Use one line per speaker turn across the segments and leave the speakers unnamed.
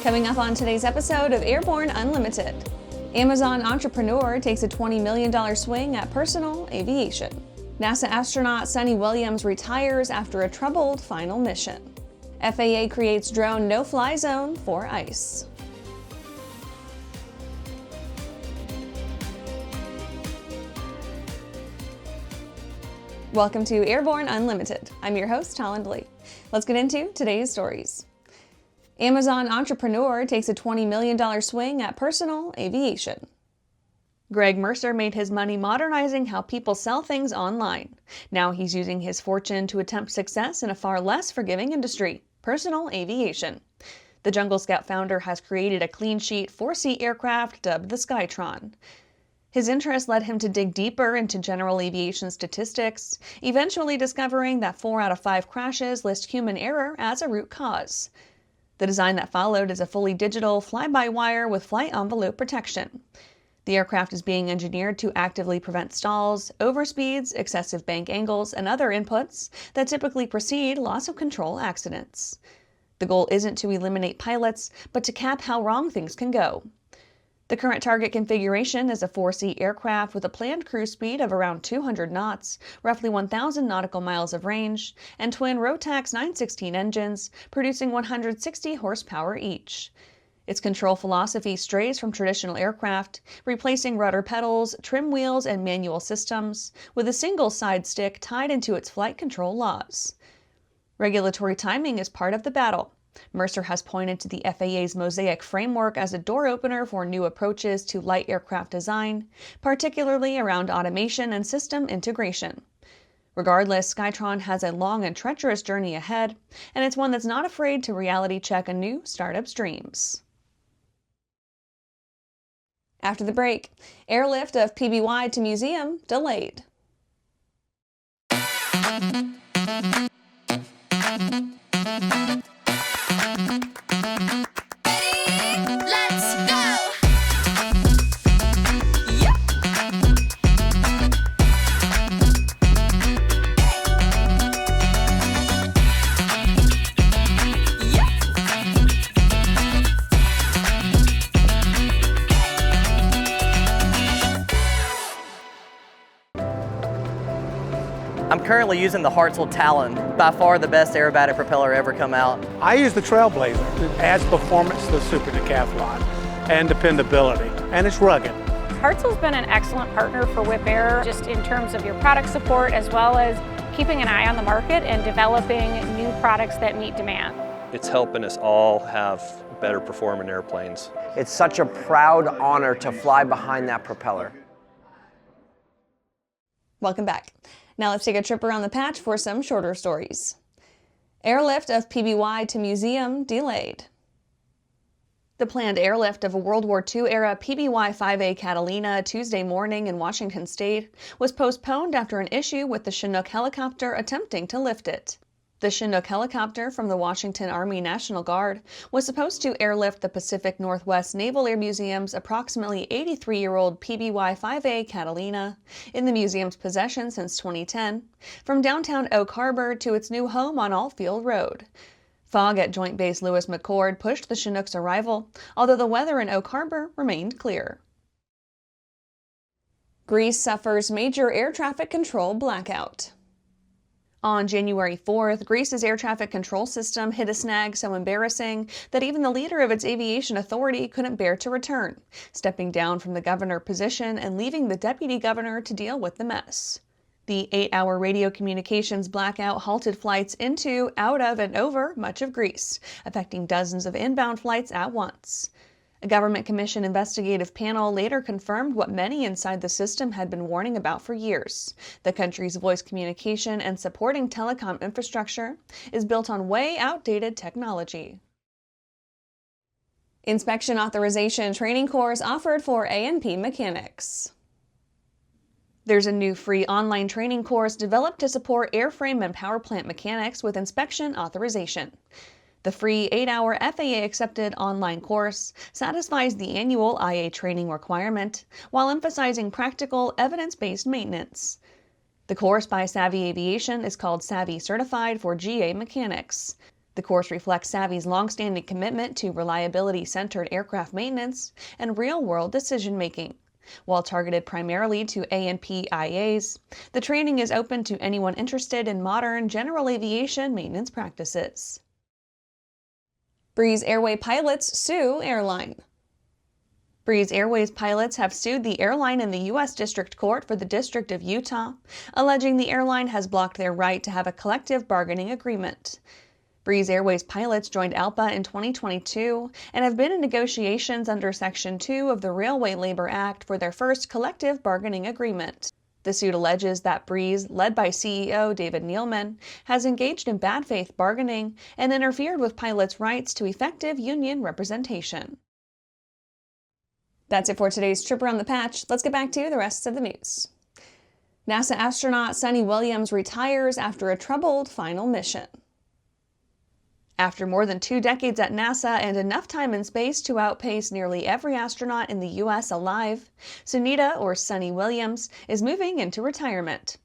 Coming up on today's episode of Airborne-Unlimited, Amazon entrepreneur takes a $20 million swing at personal aviation. NASA astronaut Suni Williams retires after a troubled final mission. FAA creates drone no-fly zone for ICE. Welcome to Airborne Unlimited. I'm your host, Holland Lee. Let's get into today's stories. Amazon entrepreneur takes a $20 million swing at personal aviation. Greg Mercer made his money modernizing how people sell things online. Now he's using his fortune to attempt success in a far less forgiving industry, personal aviation. The Jungle Scout founder has created a clean sheet four-seat aircraft dubbed the Skytron. His interest led him to dig deeper into general aviation statistics, eventually discovering that 4 out of 5 crashes list human error as a root cause. The design that followed is a fully digital fly-by-wire with flight envelope protection. The aircraft is being engineered to actively prevent stalls, overspeeds, excessive bank angles, and other inputs that typically precede loss of control accidents. The goal isn't to eliminate pilots, but to cap how wrong things can go. The current target configuration is a 4-seat aircraft with a planned cruise speed of around 200 knots, roughly 1,000 nautical miles of range, and twin Rotax 916 engines, producing 160 horsepower each. Its control philosophy strays from traditional aircraft, replacing rudder pedals, trim wheels, and manual systems, with a single side stick tied into its flight control laws. Regulatory timing is part of the battle. Mercer has pointed to the FAA's Mosaic framework as a door opener for new approaches to light aircraft design, particularly around automation and system integration. Regardless, Skytron has a long and treacherous journey ahead, and it's one that's not afraid to reality check a new startup's dreams. After the break, airlift of PBY to museum delayed.
I'm currently using the Hartzell Talon, by far the best aerobatic propeller ever come out.
I use the Trailblazer. It adds performance to the Super Decathlon and dependability, and it's rugged.
Hartzell's been an excellent partner for Whip Air, just in terms of your product support as well as keeping an eye on the market and developing new products that meet demand.
It's helping us all have better performing airplanes.
It's such a proud honor to fly behind that propeller.
Welcome back. Now let's take a trip around the patch for some shorter stories. Airlift of PBY to museum delayed. The planned airlift of a World War II-era PBY-5A Catalina Tuesday morning in Washington state was postponed after an issue with the Chinook helicopter attempting to lift it. The Chinook helicopter from the Washington Army National Guard was supposed to airlift the Pacific Northwest Naval Air Museum's approximately 83-year-old PBY-5A Catalina, in the museum's possession since 2010, from downtown Oak Harbor to its new home on Altfield Road. Fog at Joint Base Lewis McChord pushed the Chinook's arrival, although the weather in Oak Harbor remained clear. Greece suffers major air traffic control blackout. On January 4th, Greece's air traffic control system hit a snag so embarrassing that even the leader of its aviation authority couldn't bear to return, stepping down from the governor position and leaving the deputy governor to deal with the mess. The 8-hour radio communications blackout halted flights into, out of, and over much of Greece, affecting dozens of inbound flights at once. A government commission investigative panel later confirmed what many inside the system had been warning about for years. The country's voice communication and supporting telecom infrastructure is built on way outdated technology. Inspection authorization training course offered for A&P mechanics. There's a new free online training course developed to support airframe and power plant mechanics with inspection authorization. The free 8-hour FAA-accepted online course satisfies the annual IA training requirement while emphasizing practical, evidence-based maintenance. The course by Savvy Aviation is called Savvy Certified for GA Mechanics. The course reflects Savvy's long-standing commitment to reliability-centered aircraft maintenance and real-world decision-making. While targeted primarily to A&P IAs, the training is open to anyone interested in modern general aviation maintenance practices. Breeze Airway pilots sue airline. Breeze Airways pilots have sued the airline in the U.S. District Court for the District of Utah, alleging the airline has blocked their right to have a collective bargaining agreement. Breeze Airways pilots joined ALPA in 2022 and have been in negotiations under Section 2 of the Railway Labor Act for their first collective bargaining agreement. The suit alleges that Breeze, led by CEO David Neilman, has engaged in bad faith bargaining and interfered with pilots' rights to effective union representation. That's it for today's trip around the patch. Let's get back to the rest of the news. NASA astronaut Suni Williams retires after a troubled final mission. After more than 2 decades at NASA and enough time in space to outpace nearly every astronaut in the U.S. alive, Sunita, or Suni Williams, is moving into retirement.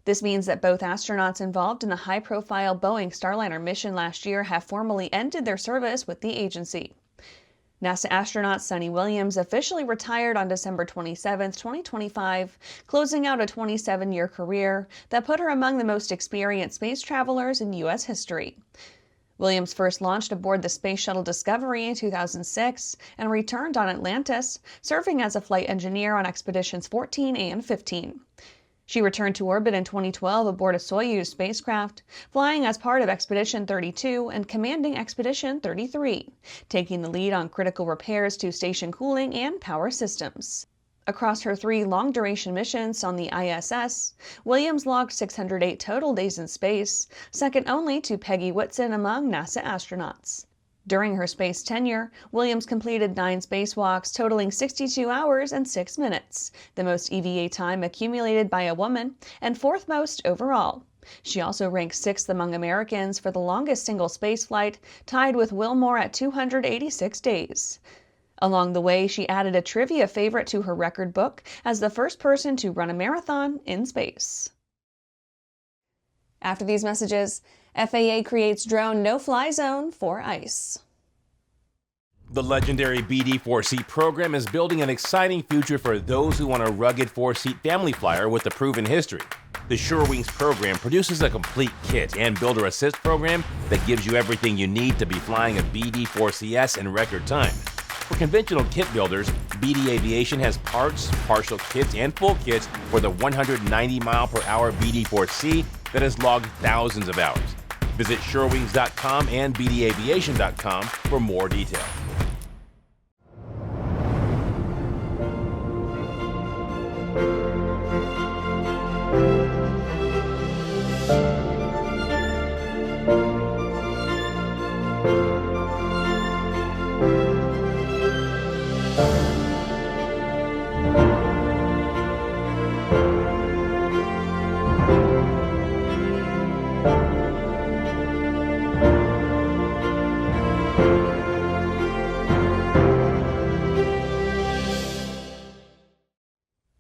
This means that both astronauts involved in the high-profile Boeing Starliner mission last year have formally ended their service with the agency. NASA astronaut Suni Williams officially retired on December 27, 2025, closing out a 27-year career that put her among the most experienced space travelers in U.S. history. Williams first launched aboard the Space Shuttle Discovery in 2006 and returned on Atlantis, serving as a flight engineer on Expeditions 14 and 15. She returned to orbit in 2012 aboard a Soyuz spacecraft, flying as part of Expedition 32 and commanding Expedition 33, taking the lead on critical repairs to station cooling and power systems. Across her 3 long-duration missions on the ISS, Williams logged 608 total days in space, second only to Peggy Whitson among NASA astronauts. During her space tenure, Williams completed 9 spacewalks totaling 62 hours and 6 minutes, the most EVA time accumulated by a woman, and 4th most overall. She also ranked 6th among Americans for the longest single spaceflight, tied with Wilmore at 286 days. Along the way, she added a trivia favorite to her record book as the first person to run a marathon in space. After these messages, FAA creates drone no-fly zone for ICE.
The legendary BD-4-seat program is building an exciting future for those who want a rugged 4-seat family flyer with a proven history. The SureWings program produces a complete kit and builder assist program that gives you everything you need to be flying a BD-4CS in record time. For conventional kit builders, BD Aviation has parts, partial kits, and full kits for the 190-mile-per-hour BD-4C that has logged thousands of hours. Visit SureWings.com and BDAviation.com for more details.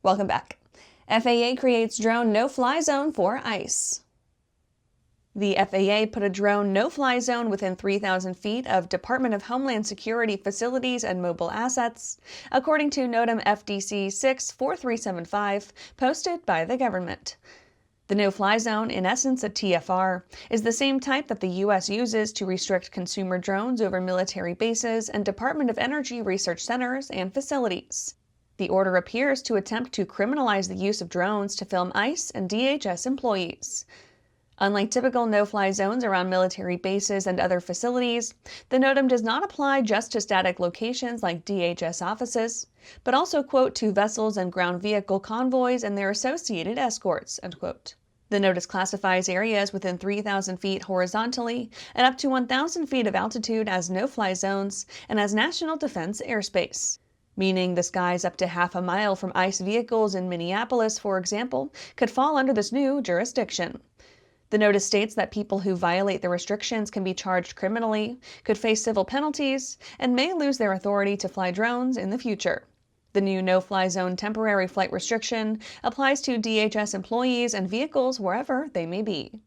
Welcome back. FAA creates drone no-fly zone for ICE. The FAA put a drone no-fly zone within 3,000 feet of Department of Homeland Security facilities and mobile assets, according to NOTAM FDC 64375, posted by the government. The no-fly zone, in essence a TFR, is the same type that the U.S. uses to restrict consumer drones over military bases and Department of Energy research centers and facilities. The order appears to attempt to criminalize the use of drones to film ICE and DHS employees. Unlike typical no-fly zones around military bases and other facilities, the NOTAM does not apply just to static locations like DHS offices, but also, quote, to vessels and ground vehicle convoys and their associated escorts, end quote. The notice classifies areas within 3,000 feet horizontally and up to 1,000 feet of altitude as no-fly zones and as national defense airspace, meaning the skies up to half a mile from ICE vehicles in Minneapolis, for example, could fall under this new jurisdiction. The notice states that people who violate the restrictions can be charged criminally, could face civil penalties, and may lose their authority to fly drones in the future. The new no-fly zone temporary flight restriction applies to DHS employees and vehicles wherever they may be.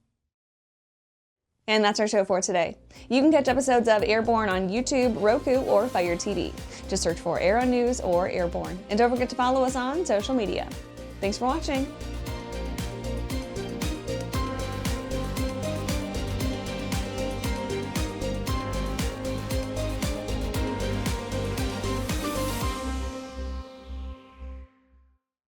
And that's our show for today. You can catch episodes of Airborne on YouTube, Roku, or Fire TV. Just search for Aero-News or Airborne. And don't forget to follow us on social media. Thanks for watching.